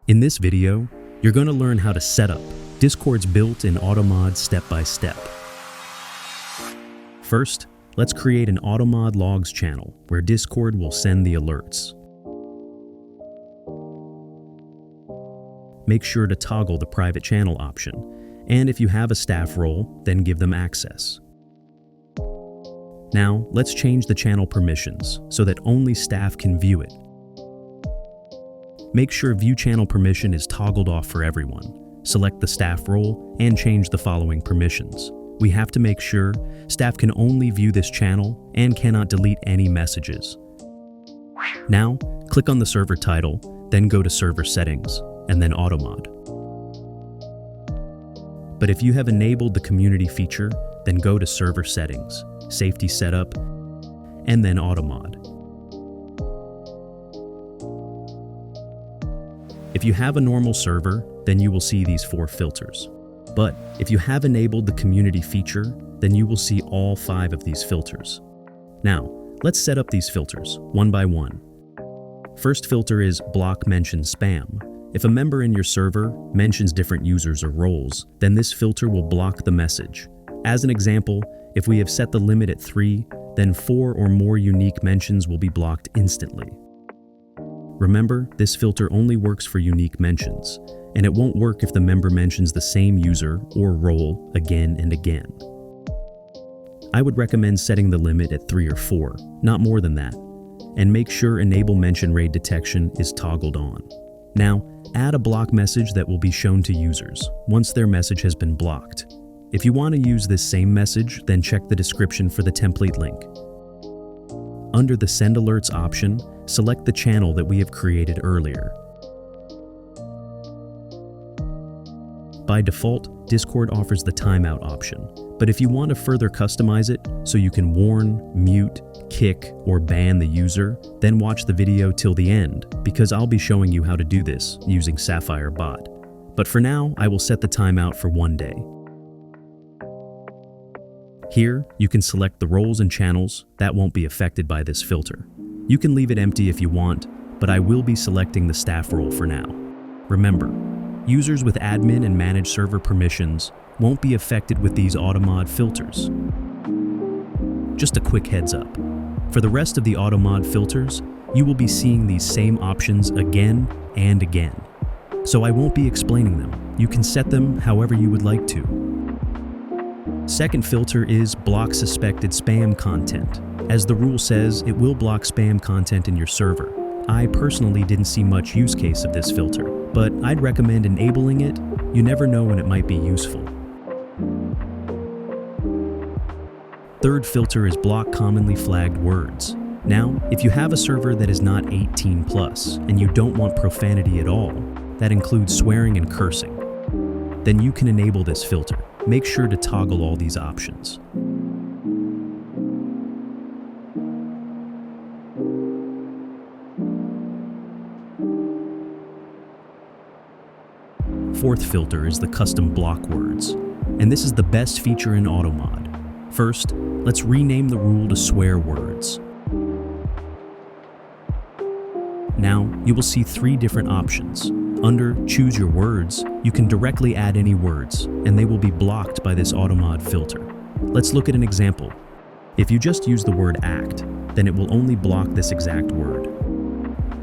In this video, you're going to learn how to set up Discord's built-in Automod step by step. First, let's create an Automod logs channel where Discord will send the alerts. Make sure to toggle the private channel option, and if you have a staff role, then give them access. Now, let's change the channel permissions so that only staff can view it. Make sure View Channel Permission is toggled off for everyone. Select the staff role and change the following permissions. We have to make sure staff can only view this channel and cannot delete any messages. Now, click on the server title, then go to Server Settings, and then Automod. But if you have enabled the community feature, then go to Server Settings, Safety Setup, and then Automod. If you have a normal server, then you will see these 4 filters. But if you have enabled the community feature, then you will see all 5 of these filters. Now, let's set up these filters one by one. First filter is Block Mention Spam. If a member in your server mentions different users or roles, then this filter will block the message. As an example, if we have set the limit at 3, then 4 or more unique mentions will be blocked instantly. Remember, this filter only works for unique mentions, and it won't work if the member mentions the same user or role again and again. I would recommend setting the limit at 3 or 4, not more than that, and make sure Enable Mention Raid Detection is toggled on. Now, add a block message that will be shown to users once their message has been blocked. If you want to use this same message, then check the description for the template link. Under the Send Alerts option, select the channel that we have created earlier. By default, Discord offers the timeout option, but if you want to further customize it so you can warn, mute, kick, or ban the user, then watch the video till the end, because I'll be showing you how to do this using Sapphire Bot. But for now, I will set the timeout for 1 day. Here, you can select the roles and channels that won't be affected by this filter. You can leave it empty if you want, but I will be selecting the staff role for now. Remember, users with admin and managed server permissions won't be affected with these Automod filters. Just a quick heads up. For the rest of the Automod filters, you will be seeing these same options again and again. So I won't be explaining them. You can set them however you would like to. Second filter is Block Suspected Spam Content. As the rule says, it will block spam content in your server. I personally didn't see much use case of this filter, but I'd recommend enabling it. You never know when it might be useful. Third filter is Block Commonly Flagged Words. Now, if you have a server that is not 18+ and you don't want profanity at all, that includes swearing and cursing, then you can enable this filter. Make sure to toggle all these options. Fourth filter is the custom block words, and this is the best feature in Automod. First, let's rename the rule to swear words. Now, you will see 3 different options. Under Choose Your Words, you can directly add any words, and they will be blocked by this Automod filter. Let's look at an example. If you just use the word act, then it will only block this exact word.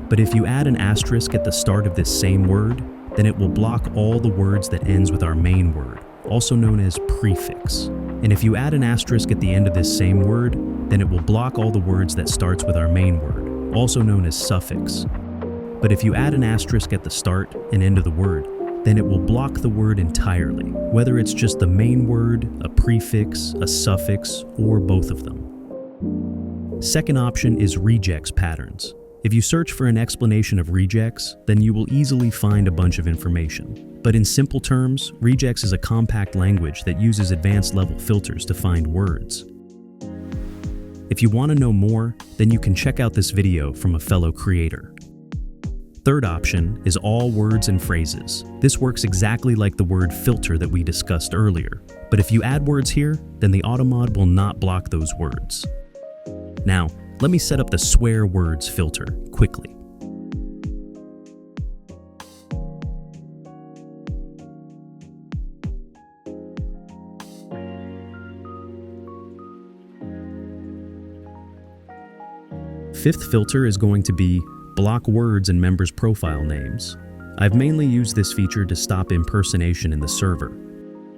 But if you add an asterisk at the start of this same word, then it will block all the words that ends with our main word, also known as prefix. And if you add an asterisk at the end of this same word, then it will block all the words that starts with our main word, also known as suffix. But if you add an asterisk at the start and end of the word, then it will block the word entirely, whether it's just the main word, a prefix, a suffix, or both of them. Second option is regex patterns. If you search for an explanation of regex, then you will easily find a bunch of information. But in simple terms, regex is a compact language that uses advanced level filters to find words. If you want to know more, then you can check out this video from a fellow creator. Third option is all words and phrases. This works exactly like the word filter that we discussed earlier. But if you add words here, then the Automod will not block those words. Now, let me set up the swear words filter quickly. fifth filter is going to be block words and members' profile names. I've mainly used this feature to stop impersonation in the server.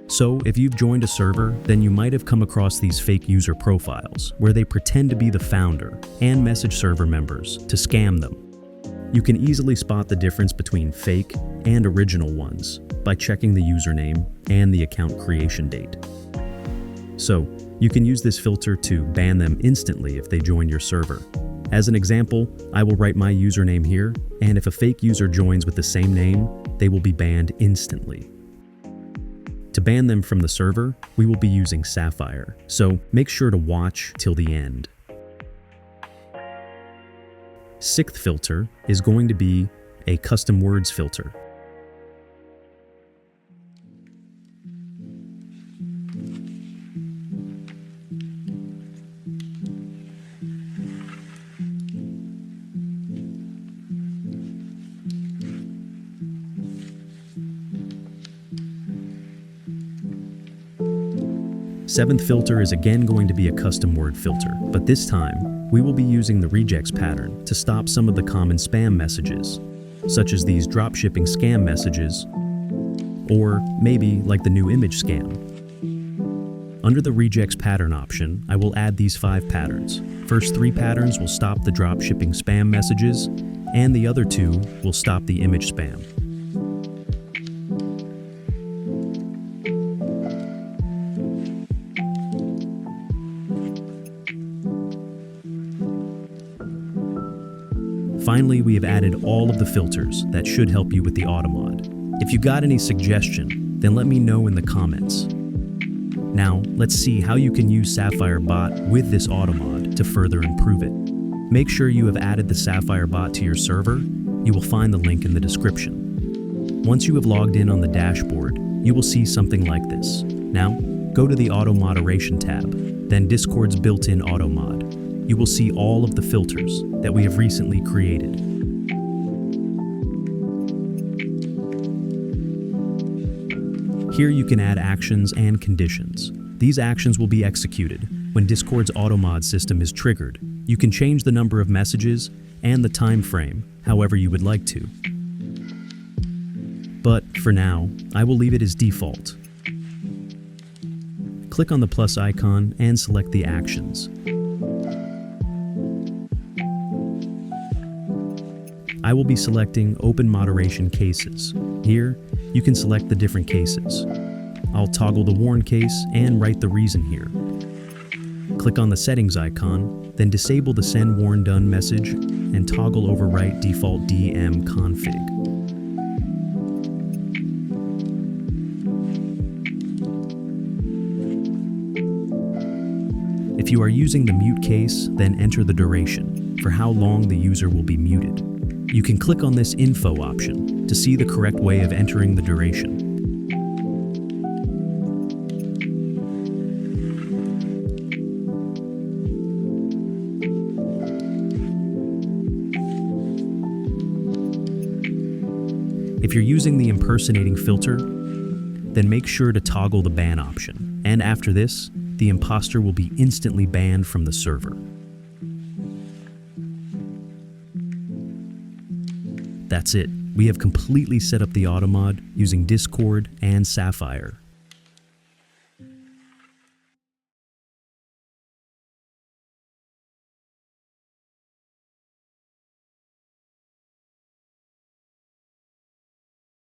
So if you've joined a server, then you might have come across these fake user profiles where they pretend to be the founder and message server members to scam them. You can easily spot the difference between fake and original ones by checking the username and the account creation date. So you can use this filter to ban them instantly if they join your server. As an example, I will write my username here, and if a fake user joins with the same name, they will be banned instantly. To ban them from the server, we will be using Sapphire, so make sure to watch till the end. Sixth filter is going to be a custom words filter. Seventh filter is again going to be a custom word filter, but this time we will be using the regex pattern to stop some of the common spam messages, such as these dropshipping scam messages, or maybe like the new image scam. Under the regex pattern option, I will add these 5 patterns. First 3 patterns will stop the dropshipping spam messages, and the other 2 will stop the image spam. Finally, we have added all of the filters that should help you with the Automod. If you got any suggestion, then let me know in the comments. Now, let's see how you can use Sapphire Bot with this Automod to further improve it. Make sure you have added the Sapphire Bot to your server. You will find the link in the description. Once you have logged in on the dashboard, you will see something like this. Now, go to the Auto Moderation tab, then Discord's built-in Automod. You will see all of the filters that we have recently created. Here you can add actions and conditions. These actions will be executed when Discord's Automod system is triggered. You can change the number of messages and the time frame however you would like to. But for now, I will leave it as default. Click on the plus icon and select the actions. I will be selecting Open Moderation Cases. Here, you can select the different cases. I'll toggle the warn case and write the reason here. Click on the Settings icon, then disable the Send Warn Done message and toggle Overwrite Default DM Config. If you are using the mute case, then enter the duration for how long the user will be muted. You can click on this info option to see the correct way of entering the duration. If you're using the impersonating filter, then make sure to toggle the ban option. And after this, the imposter will be instantly banned from the server. That's it. We have completely set up the Automod using Discord and Sapphire.